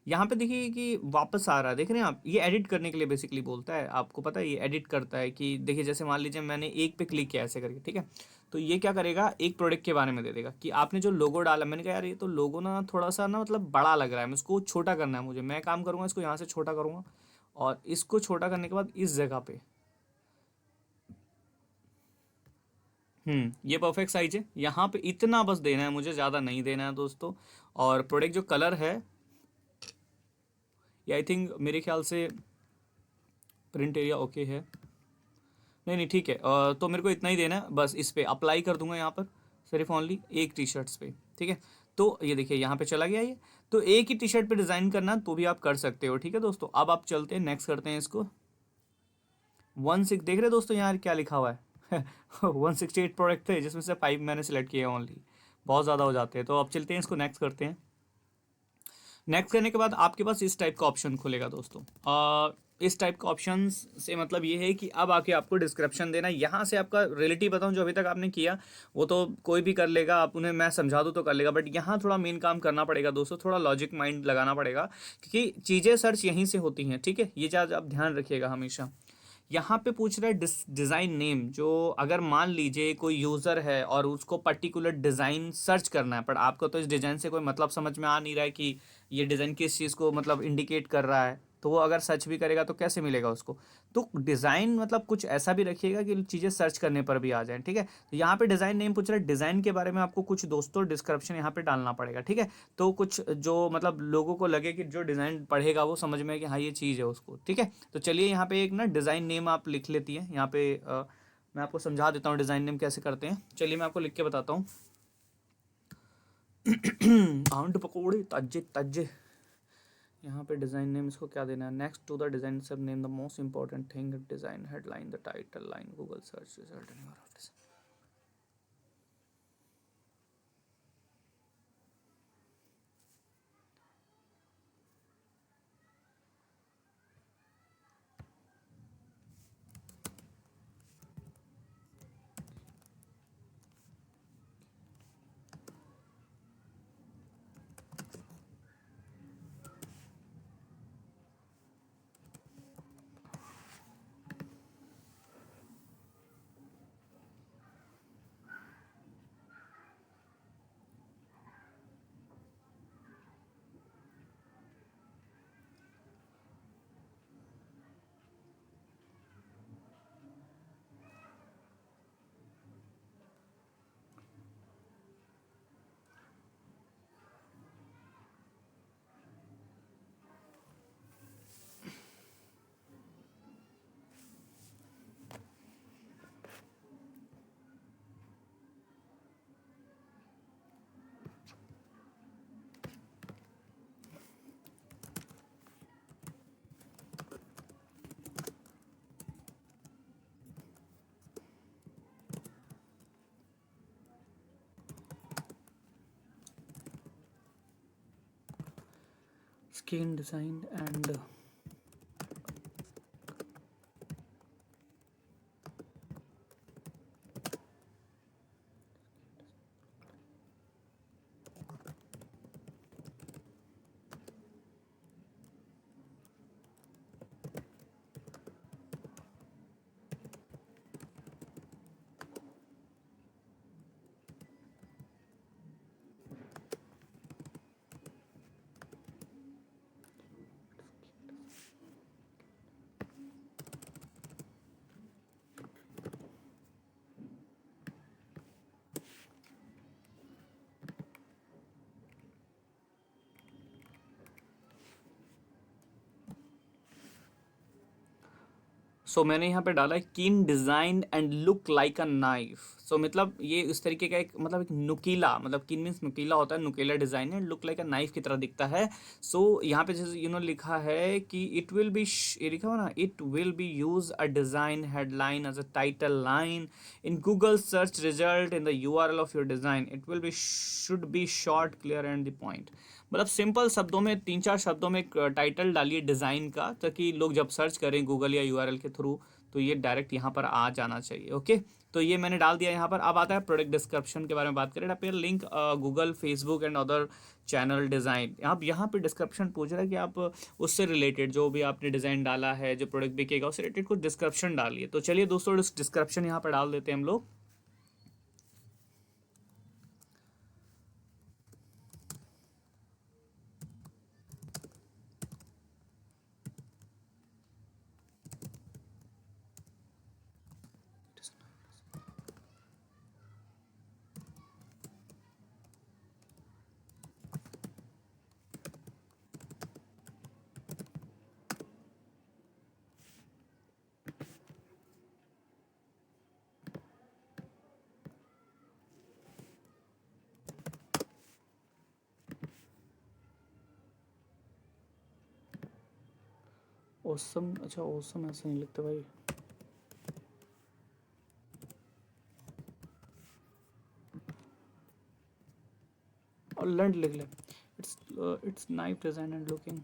यहाँ पे देखिए कि वापस आ रहा है, देख रहे हैं आप, ये एडिट करने के लिए बेसिकली बोलता है। आपको पता है ये एडिट करता है कि देखिए जैसे मान लीजिए मैंने एक पे क्लिक किया ऐसे करके, ठीक है, तो ये क्या करेगा, एक प्रोडक्ट के बारे में दे देगा कि आपने जो लोगो डाला। मैंने कहा यार ये तो लोगो ना थोड़ा सा ना मतलब बड़ा लग रहा है, मैं इसको छोटा करना है मुझे। मैं काम करूँगा, इसको यहाँ से छोटा करूँगा, और इसको छोटा करने के बाद इस जगह पे, ये परफेक्ट साइज है। यहाँ पे इतना बस देना है मुझे, ज़्यादा नहीं देना है दोस्तों। और प्रोडक्ट जो कलर है, ये आई थिंक मेरे ख्याल से प्रिंट एरिया ओके है। नहीं नहीं ठीक है, तो मेरे को इतना ही देना है बस। इस पे अप्लाई कर दूंगा यहाँ पर, सिर्फ ओनली एक टी शर्ट्स पे, ठीक है। तो ये देखिए यहाँ पे चला गया ये। तो एक ही टी शर्ट पे डिज़ाइन करना तो भी आप कर सकते हो, ठीक है दोस्तों। अब आप चलते हैं, नेक्स्ट करते हैं इसको। 16 देख रहे हैं दोस्तों यहाँ क्या लिखा हुआ है। 168 प्रोडक्ट थे जिसमें से 5 मैंने सेलेक्ट किए ओनली, बहुत ज़्यादा हो जाते हैं। तो अब चलते हैं इसको नेक्स्ट करते हैं। नेक्स्ट करने के बाद आपके पास इस टाइप का ऑप्शन खुलेगा दोस्तों। इस टाइप का ऑप्शन से मतलब ये है कि अब आके आपको डिस्क्रिप्शन देना है। यहाँ से आपका रिलेटिव बताऊँ जो अभी तक आपने किया वो तो कोई भी कर लेगा, आप उन्हें मैं समझा दूँ तो कर लेगा, बट यहाँ थोड़ा मेन काम करना पड़ेगा दोस्तों, थोड़ा लॉजिक माइंड लगाना पड़ेगा, क्योंकि चीज़ें सर्च यहीं से होती हैं, ठीक है। ये चीज़ आप ध्यान रखिएगा हमेशा। यहाँ पे पूछ रहा है डिज़ाइन नेम, जो अगर मान लीजिए कोई यूज़र है और उसको पर्टिकुलर डिज़ाइन सर्च करना है, पर आपको तो इस डिज़ाइन से कोई मतलब समझ में आ नहीं रहा है कि ये डिज़ाइन किस चीज़ को मतलब इंडिकेट कर रहा है, तो वो अगर सर्च भी करेगा तो कैसे मिलेगा उसको। तो डिज़ाइन मतलब कुछ ऐसा भी रखिएगा कि चीज़ें सर्च करने पर भी आ जाएँ, ठीक है। तो यहाँ पे डिज़ाइन नेम पूछ रहा है, डिज़ाइन के बारे में आपको कुछ दोस्तों डिस्क्रिप्शन यहाँ पे डालना पड़ेगा, ठीक है। तो कुछ जो मतलब लोगों को लगे कि जो डिज़ाइन पढ़ेगा वो समझ में कि हाँ ये चीज़ है उसको, ठीक है। तो चलिए यहाँ पे एक ना डिज़ाइन नेम आप लिख लेती हैं यहाँ पे। मैं आपको समझा देता हूँ डिज़ाइन नेम कैसे करते हैं। चलिए मैं आपको लिख के बताता हूँ। आंड पकौड़े ताजे ताजे। यहाँ पे डिज़ाइन नेम इसको क्या देना है, next to the design sub name the most important thing, design headline, the title line, Google search result in your office. Skin design and so मैंने यहाँ पे डाला है keen design and look like a knife. So मतलब ये इस तरीके का एक मतलब एक नुकीला, मतलब कीन मीन्स नुकीला होता है, नुकीला डिज़ाइन है, लुक लाइक अ नाइफ की तरह दिखता है। सो यहाँ पे जैसे लिखा है कि इट विल बी, ये लिखा हुआ ना, it will be use a design headline as a title line in Google search result in the URL of your design. It will be should be short clear and the point. मतलब simple शब्दों में, 3-4 शब्दों में एक title डालिए design का, ताकि लोग जब सर्च करें गूगल या URL के थ्रू तो ये डायरेक्ट यहाँ पर आ जाना चाहिए। ओके, तो ये मैंने डाल दिया यहाँ पर। अब आता है प्रोडक्ट डिस्क्रिप्शन के बारे में बात करें। आप link Google, Facebook and other channel design, आप यहाँ पे डिस्क्रिप्शन पूछ रहा है कि आप उससे रिलेटेड जो भी आपने डिज़ाइन डाला है, जो प्रोडक्ट बिकेगा उससे रिलेटेड कुछ डिस्क्रिप्शन डालिए। तो चलिए दोस्तों, डिस्क्रिप्शन यहाँ पर डाल देते हैं हम लोग। ओसम, अच्छा ओसम ऐसे नहीं लिखते भाई, और लंड लिख ले। It's knife design and looking.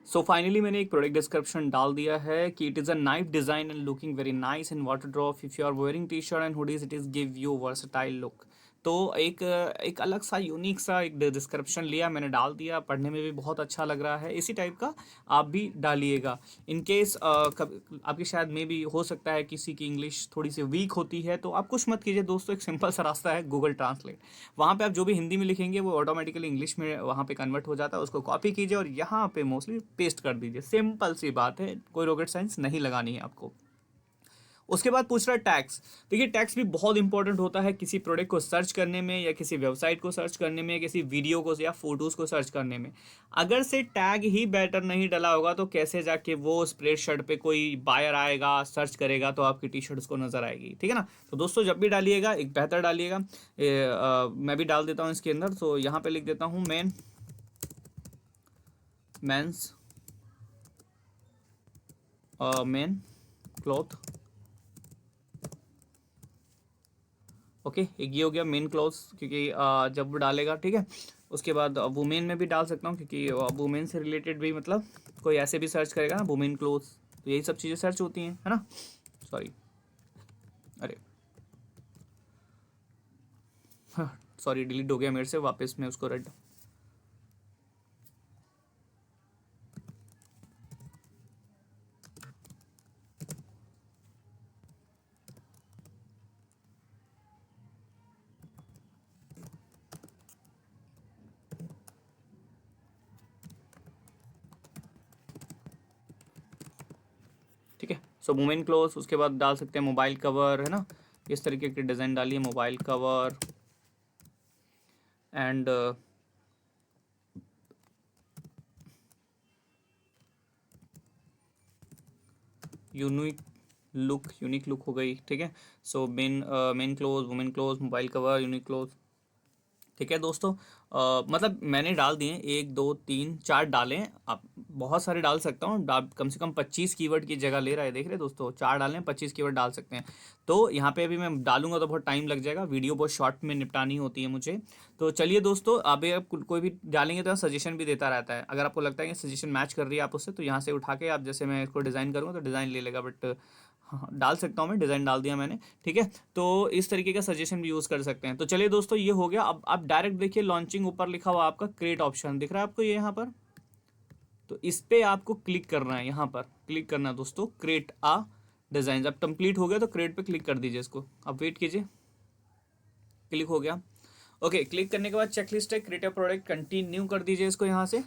So finally मैंने एक प्रोडक्ट डिस्क्रिप्शन डाल दिया है कि it is a knife design and looking very nice in water drop. If you are wearing T shirt and hoodies it is give you versatile look. तो एक अलग सा यूनिक सा एक डिस्क्रिप्शन लिया मैंने, डाल दिया, पढ़ने में भी बहुत अच्छा लग रहा है। इसी टाइप का आप भी डालिएगा। इन केस आपकी शायद में भी हो सकता है किसी की इंग्लिश थोड़ी सी वीक होती है, तो आप कुछ मत कीजिए दोस्तों, एक सिंपल सा रास्ता है गूगल ट्रांसलेट। वहाँ पे आप जो भी हिंदी में लिखेंगे वो ऑटोमेटिकली इंग्लिश में वहाँ पे कन्वर्ट हो जाता है, उसको कॉपी कीजिए और यहाँ पे मोस्टली पेस्ट कर दीजिए। सिंपल सी बात है, कोई रॉकेट साइंस नहीं लगानी है आपको। उसके बाद पूछ रहा है टैक्स। देखिए टैक्स भी बहुत इंपॉर्टेंट होता है किसी प्रोडक्ट को सर्च करने में, या किसी वेबसाइट को सर्च करने में, या किसी वीडियो को या फोटोज़ को सर्च करने में। अगर से टैग ही बेटर नहीं डला होगा तो कैसे जाके वो स्प्रेड शर्ट पे कोई बायर आएगा, सर्च करेगा तो आपकी टी शर्ट उसको नज़र आएगी। ठीक है ना। तो दोस्तों जब भी डालिएगा एक बेहतर डालिएगा। मैं भी डाल देता हूँ इसके अंदर। तो यहाँ पे लिख देता हूँ मेंस मेन क्लॉथ। ओके, एक ये हो गया मेन क्लॉज, क्योंकि जब वो डालेगा, ठीक है। उसके बाद वुमेन में भी डाल सकता हूँ, क्योंकि वुमेन से रिलेटेड भी मतलब कोई ऐसे भी सर्च करेगा ना वुमेन क्लोथ, तो यही सब चीज़ें सर्च होती हैं, है ना। सॉरी, अरे सॉरी, डिलीट हो गया मेरे से, वापस मैं उसको रेड। ठीक है, सो वुमेन क्लोथ। उसके बाद डाल सकते हैं मोबाइल कवर, है ना। इस तरीके के डिज़ाइन डालिए, mobile cover and unique unique look हो गई। ठीक है, so main close, women close, mobile cover, unique close. ठीक है दोस्तों। मतलब मैंने डाल दिए 1 2 3 4 डाले हैं। आप बहुत सारे डाल सकता हूँ, कम से कम 25 कीवर्ड की जगह ले रहा है, देख रहे हैं दोस्तों, 4 डाले हैं, 25 कीवर्ड डाल सकते हैं। तो यहाँ पे अभी मैं डालूंगा तो बहुत टाइम लग जाएगा, वीडियो बहुत शॉर्ट में निपटानी होती है मुझे। तो चलिए दोस्तों, अभी आप कोई भी डालेंगे तो सजेशन भी देता रहता है, अगर आपको लगता है कि सजेशन मैच कर रही है आप उससे, तो यहाँ से उठा के आप, जैसे मैं इसको डिज़ाइन करूँगा तो डिज़ाइन ले लेगा, बट हाँ डाल सकता हूँ मैं, डिज़ाइन डाल दिया मैंने। ठीक है, तो इस तरीके का सजेशन भी यूज़ कर सकते हैं। तो चलिए दोस्तों, ये हो गया। अब आप डायरेक्ट देखिए लॉन्चिंग ऊपर लिखा हुआ आपका क्रिएट ऑप्शन दिख रहा है आपको ये यहाँ पर। तो इस पे आपको क्लिक करना है, यहाँ पर क्लिक करना है दोस्तों, क्रिएट आ डिज़ाइन। अब कंप्लीट हो गया तो क्रिएट पे क्लिक कर दीजिए इसको। अब वेट कीजिए, क्लिक हो गया। ओके, क्लिक करने के बाद चेकलिस्ट है, क्रिएट अ प्रोडक्ट, कंटिन्यू कर दीजिए इसको यहाँ से।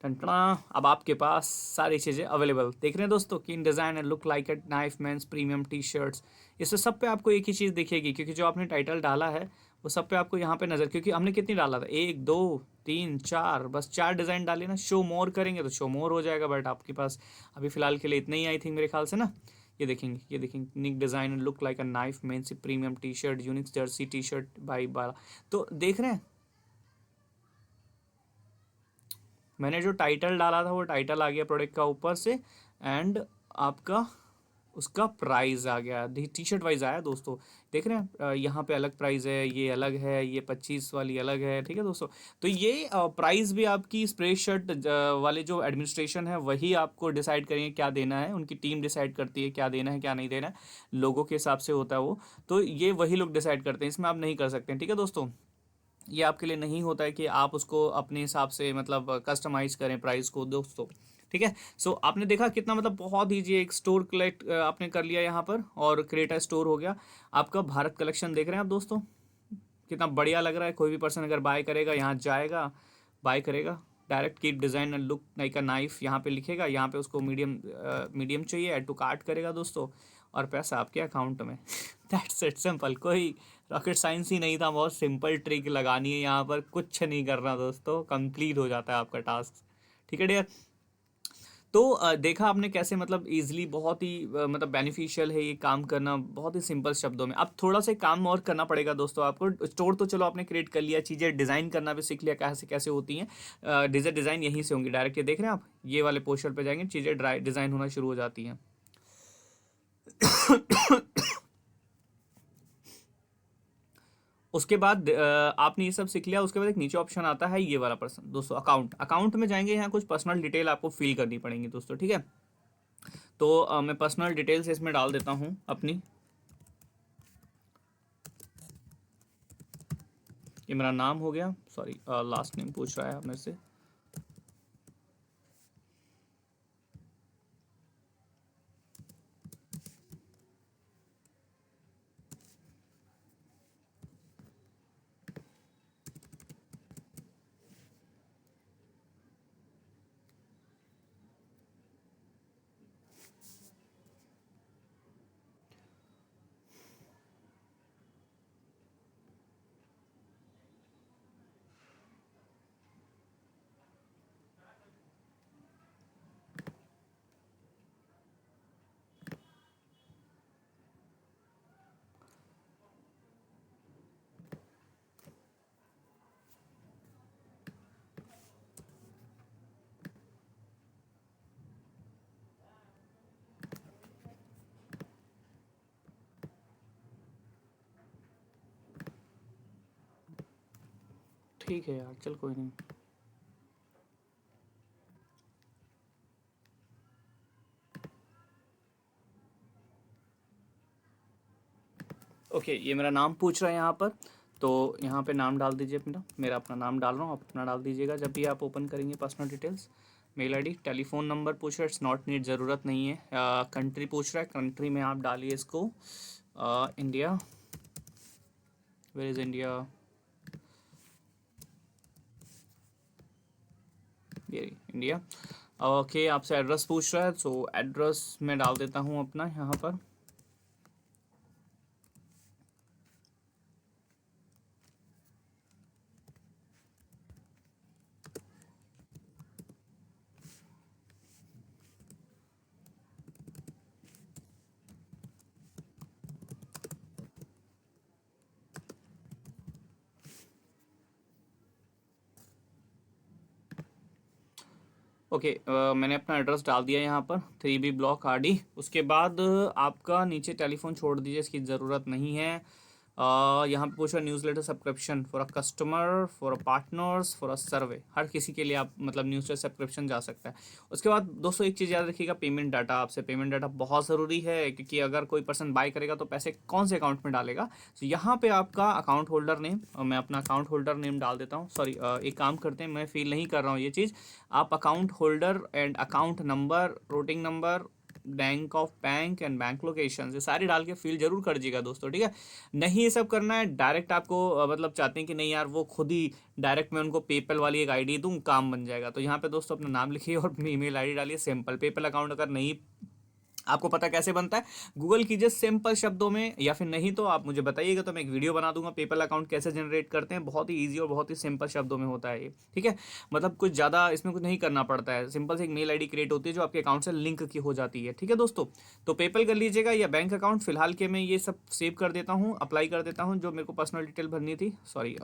टंटना, अब आपके पास सारी चीज़ें अवेलेबल देख रहे हैं दोस्तों, कि in design and look like a knife men's premium T shirts. इससे सब पे आपको एक ही चीज़ दिखेगी, क्योंकि जो आपने टाइटल डाला है वो सब पे आपको यहाँ पे नज़र, क्योंकि हमने कितनी डाला था, 1 2 3 4, बस 4 डिज़ाइन डाले ना। शो मोर करेंगे तो शो मोर हो जाएगा, बट आपके पास अभी फ़िलहाल के लिए इतने ही आई थिंक मेरे ख्याल से ना। ये देखेंगे, ये देखेंगे, nick design and look like a knife men's premium T shirt, unique jersey T shirt बाई बाला। तो देख रहे हैं, मैंने जो टाइटल डाला था वो टाइटल आ गया प्रोडक्ट का ऊपर से, एंड आपका उसका प्राइस आ गया, टी शर्ट वाइज आया दोस्तों। देख रहे हैं, यहाँ पे अलग प्राइस है, ये अलग है, ये 25 वाली अलग है। ठीक है दोस्तों, तो ये प्राइस भी आपकी स्प्रे शर्ट वाले जो एडमिनिस्ट्रेशन है वही आपको डिसाइड करेंगे क्या देना है, उनकी टीम डिसाइड करती है क्या देना है क्या नहीं देना है, लोगों के हिसाब से होता है वो। तो ये वही लोग डिसाइड करते हैं, इसमें आप नहीं कर सकते हैं। ठीक है दोस्तों, ये आपके लिए नहीं होता है कि आप उसको अपने हिसाब से मतलब कस्टमाइज करें प्राइस को दोस्तों। ठीक है, सो आपने देखा कितना मतलब बहुत ईजी, एक स्टोर कलेक्ट आपने कर लिया यहाँ पर, और क्रिएट अ स्टोर हो गया आपका। भारत कलेक्शन देख रहे हैं आप दोस्तों, कितना बढ़िया लग रहा है। कोई भी पर्सन अगर बाय करेगा, यहाँ जाएगा, बाय करेगा, direct keep design and look like a knife यहाँ पे लिखेगा, यहाँ पे उसको मीडियम मीडियम चाहिए, ऐड टू कार्ट करेगा दोस्तों, और पैसा आपके अकाउंट में। दैट्स इट, सिंपल, कोई रॉकेट साइंस ही नहीं था, बहुत सिंपल ट्रिक लगानी है यहाँ पर, कुछ नहीं करना दोस्तों, कंप्लीट हो जाता है आपका टास्क। ठीक है डियर। तो देखा आपने कैसे मतलब इजीली, बहुत ही मतलब बेनिफिशियल है ये काम करना, बहुत ही सिंपल शब्दों में। अब थोड़ा सा काम और करना पड़ेगा दोस्तों आपको। स्टोर तो चलो आपने क्रिएट कर लिया, चीज़ें डिज़ाइन करना भी सीख लिया कैसे कैसे होती हैं। डिज़ाइन यहीं से होंगी डायरेक्ट, ये देख रहे हैं आप, ये वाले पोस्टर पे जाएंगे, चीज़ें डिज़ाइन होना शुरू हो जाती हैं। उसके बाद आपने ये सब सीख लिया, उसके बाद एक नीचे ऑप्शन आता है ये वाला पर्सन दोस्तों, अकाउंट। अकाउंट में जाएंगे, यहाँ कुछ पर्सनल डिटेल आपको फिल करनी पड़ेंगी दोस्तों। ठीक है, तो मैं पर्सनल डिटेल्स इसमें डाल देता हूँ अपनी। ये मेरा नाम हो गया, सॉरी लास्ट नेम पूछ रहा है आप मेरे से। ठीक है यार, चल कोई नहीं। ओके, ये मेरा नाम पूछ रहा है यहाँ पर, तो यहाँ पे नाम डाल दीजिए अपना, मेरा अपना नाम डाल रहा हूँ, आप अपना डाल दीजिएगा जब भी आप ओपन करेंगे personal details. Mail ID, telephone number पूछ रहा है, इट्स नॉट नीड, ज़रूरत नहीं है। कंट्री पूछ रहा है, कंट्री में आप डालिए इसको इंडिया। वेयर इज़ इंडिया, ये इंडिया। ओके, आपसे एड्रेस पूछ रहा है, सो एड्रेस मैं डाल देता हूँ अपना यहाँ पर। ओके, मैंने अपना एड्रेस डाल दिया यहाँ पर 3B ब्लॉक RD। उसके बाद आपका नीचे टेलीफोन छोड़ दीजिए, इसकी ज़रूरत नहीं है। यहाँ पे पूछा newsletter subscription for a customer, for a partners, for a survey, हर किसी के लिए आप मतलब न्यूज़लेटर सब्सक्रिप्शन जा सकता है। उसके बाद दोस्तों एक चीज़ याद रखिएगा, पेमेंट डाटा। आपसे पेमेंट डाटा बहुत ज़रूरी है, क्योंकि अगर कोई पर्सन बाय करेगा तो पैसे कौन से अकाउंट में डालेगा। तो यहाँ पे आपका अकाउंट होल्डर नेम, मैं अपना अकाउंट होल्डर नेम डाल देता हूँ। सॉरी, एक काम करते हैं, मैं फील नहीं कर रहा हूँ ये चीज़। आप account holder and account number, routing number, bank of bank and bank location, ये सारी डाल के फिल जरूर कर दीजिएगा दोस्तों, ठीक है। नहीं ये सब करना है डायरेक्ट आपको, मतलब चाहते हैं कि नहीं यार वो खुद ही डायरेक्ट मैं उनको पेपल वाली एक आईडी दूं, काम बन जाएगा, तो यहाँ पे दोस्तों अपना नाम लिखिए और अपनी ईमेल आईडी डालिए। सिंपल पेपल अकाउंट अगर नहीं आपको पता कैसे बनता है, गूगल कीजिए सिंपल शब्दों में, या फिर नहीं तो आप मुझे बताइएगा तो मैं एक वीडियो बना दूंगा पेपल अकाउंट कैसे जनरेट करते हैं। बहुत ही इजी और बहुत ही सिंपल शब्दों में होता है ये, ठीक है। मतलब कुछ ज़्यादा इसमें कुछ नहीं करना पड़ता है, सिंपल से एक मेल आईडी क्रिएट होती है जो आपके अकाउंट से लिंक की हो जाती है, ठीक है दोस्तों। तो पेपल कर लीजिएगा या बैंक अकाउंट। फिलहाल के मैं ये सब सेव कर देता हूँ, अप्लाई कर देता हूँ जो मेरे को पर्सनल डिटेल भरनी थी। Sorry,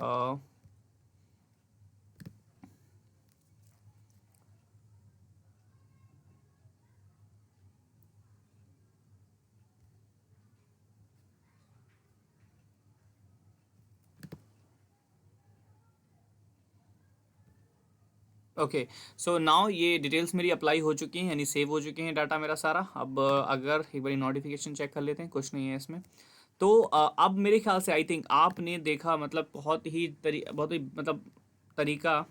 okay. सो नाउ ये डिटेल्स मेरी अप्लाई हो चुकी हैं, यानी सेव हो चुके हैं डाटा मेरा सारा। अब अगर एक बारी नोटिफिकेशन चेक कर लेते हैं, कुछ नहीं है इसमें। तो अब मेरे ख्याल से आई थिंक आपने देखा, मतलब बहुत ही मतलब तरीका।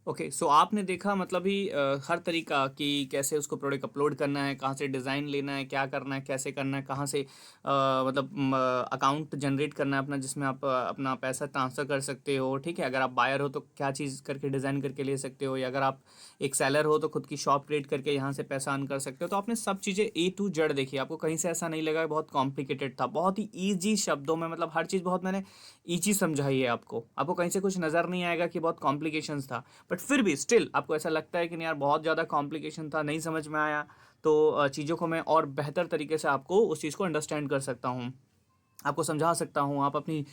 ओके, सो आपने देखा मतलब ही हर तरीका कि कैसे उसको प्रोडक्ट अपलोड करना है, कहाँ से डिज़ाइन लेना है, क्या करना है, कैसे करना है, कहाँ से मतलब अकाउंट जनरेट करना है अपना, जिसमें आप अपना पैसा ट्रांसफ़र कर सकते हो, ठीक है। अगर आप बायर हो तो क्या चीज़ करके डिज़ाइन करके ले सकते हो, या अगर आप एक सेलर हो तो खुद की शॉप क्रिएट करके यहाँ से पैसा अर्न कर सकते हो। तो आपने सब चीज़ें A to Z देखी, आपको कहीं से ऐसा नहीं लगा कि बहुत कॉम्प्लिकेटेड था, बहुत ही ईजी शब्दों में, मतलब हर चीज़ बहुत मैंने ईजी समझाई है आपको कहीं से कुछ नज़र नहीं आएगा कि बहुत कॉम्प्लिकेशंस था। बट फिर भी स्टिल आपको ऐसा लगता है कि नहीं यार बहुत ज़्यादा कॉम्प्लिकेशन था, नहीं समझ में आया, तो चीज़ों को मैं और बेहतर तरीके से आपको उस चीज़ को अंडरस्टैंड कर सकता हूँ, आपको समझा सकता हूँ। आप अपनी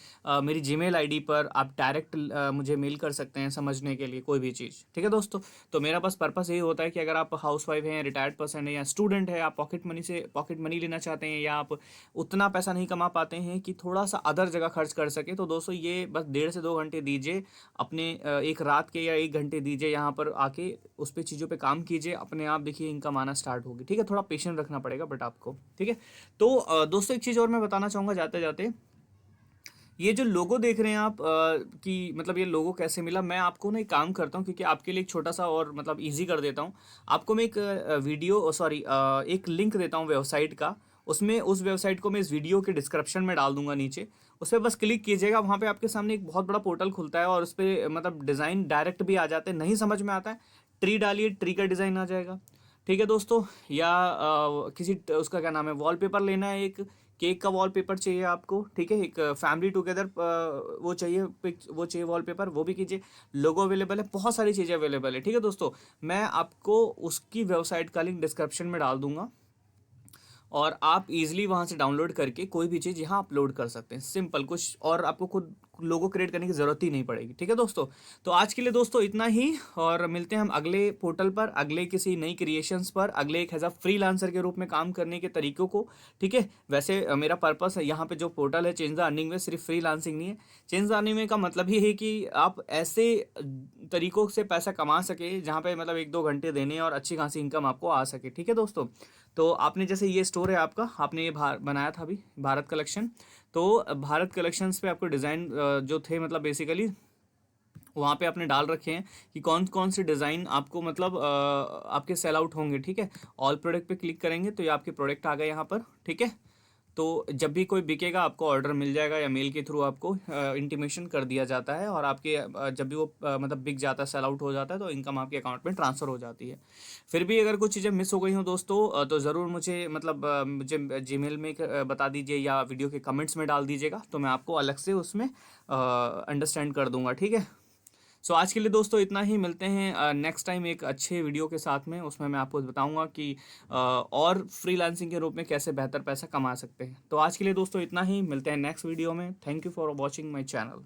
मेरी जीमेल आईडी पर आप डायरेक्ट मुझे मेल कर सकते हैं समझने के लिए कोई भी चीज़, ठीक है दोस्तों। तो मेरा बस पर्पस यही होता है कि अगर आप हाउस वाइफ हैं, रिटायर्ड पर्सन है या स्टूडेंट है, आप पॉकेट मनी लेना चाहते हैं, या आप उतना पैसा नहीं कमा पाते हैं कि थोड़ा सा अदर जगह खर्च कर सके, तो दोस्तों ये बस 1.5 से 2 घंटे दीजिए अपने, एक रात के या 1 घंटे दीजिए यहाँ पर आके, उस पर चीज़ों पे काम कीजिए, अपने आप देखिए इनकम आना स्टार्ट होगी, ठीक है। थोड़ा पेशेंस रखना पड़ेगा बट आपको, ठीक है। तो दोस्तों एक चीज़ और मैं बताना चाहूँगा जाते जाते, ये जो लोगो देख रहे हैं आप, कि मतलब ये लोगो कैसे मिला, मैं आपको ना एक काम करता हूँ, क्योंकि आपके लिए एक छोटा सा और मतलब इजी कर देता हूँ। आपको मैं एक वीडियो, सॉरी, एक लिंक देता हूँ वेबसाइट का। उसमें उस वेबसाइट को मैं इस वीडियो के डिस्क्रिप्शन में डाल दूंगा नीचे। उस पर बस क्लिक कीजिएगा, वहाँ पे आपके सामने एक बहुत बड़ा पोर्टल खुलता है, और उस पर मतलब डिज़ाइन डायरेक्ट भी आ जाते हैं, नहीं समझ में आता है ट्री डालिए, ट्री का डिज़ाइन आ जाएगा, ठीक है दोस्तों। या किसी उसका क्या नाम है, वॉलपेपर लेना है, एक केक का वॉलपेपर चाहिए आपको, ठीक है, एक फैमिली टुगेदर वो चाहिए, वो चाहिए वॉलपेपर, वो भी कीजिए। लोगो अवेलेबल है, बहुत सारी चीज़ें अवेलेबल है, ठीक है दोस्तों। मैं आपको उसकी वेबसाइट का लिंक डिस्क्रिप्शन में डाल दूंगा, और आप इजीली वहाँ से डाउनलोड करके कोई भी चीज़ यहाँ अपलोड कर सकते हैं, सिंपल, कुछ और आपको खुद लोगो क्रिएट करने की ज़रूरत ही नहीं पड़ेगी, ठीक है दोस्तों। तो आज के लिए दोस्तों इतना ही, और मिलते हैं हम अगले पोर्टल पर, अगले किसी नई क्रिएशंस पर, अगले एक एज अ फ्रीलांसर के रूप में काम करने के तरीकों को, ठीक है। वैसे मेरा पर्पस है यहाँ पे जो पोर्टल है चेंज द अर्निंग में, सिर्फ फ्रीलांसिंग नहीं है। चेंज द अर्निंग में का मतलब ये है कि आप ऐसे तरीकों से पैसा कमा सके जहाँ पे मतलब 1-2 घंटे देने और अच्छी खासी इनकम आपको आ सके, ठीक है दोस्तों। तो आपने जैसे ये स्टोर है आपका, आपने ये बनाया था अभी भारत कलेक्शन, तो भारत कलेक्शंस पे आपको डिज़ाइन जो थे मतलब बेसिकली वहाँ पे आपने डाल रखे हैं कि कौन कौन से डिज़ाइन आपको मतलब आपके सेल आउट होंगे, ठीक है। ऑल प्रोडक्ट पे क्लिक करेंगे तो ये आपके प्रोडक्ट आ गए यहाँ पर, ठीक है। तो जब भी कोई बिकेगा आपको ऑर्डर मिल जाएगा या मेल के थ्रू आपको इंटीमेशन कर दिया जाता है, और आपके जब भी वो मतलब बिक जाता है, सेल आउट हो जाता है, तो इनकम आपके अकाउंट में ट्रांसफ़र हो जाती है। फिर भी अगर कुछ चीज़ें मिस हो गई हों दोस्तों, तो ज़रूर मुझे मतलब मुझे जीमेल में बता दीजिए या वीडियो के कमेंट्स में डाल दीजिएगा, तो मैं आपको अलग से उसमें अंडरस्टैंड कर दूंगा, ठीक है। सो आज के लिए दोस्तों इतना ही। मिलते हैं नेक्स्ट टाइम एक अच्छे वीडियो के साथ में। उसमें मैं आपको बताऊंगा कि और फ्रीलांसिंग के रूप में कैसे बेहतर पैसा कमा सकते हैं। तो आज के लिए दोस्तों इतना ही। मिलते हैं नेक्स्ट वीडियो में। Thank you for watching my channel.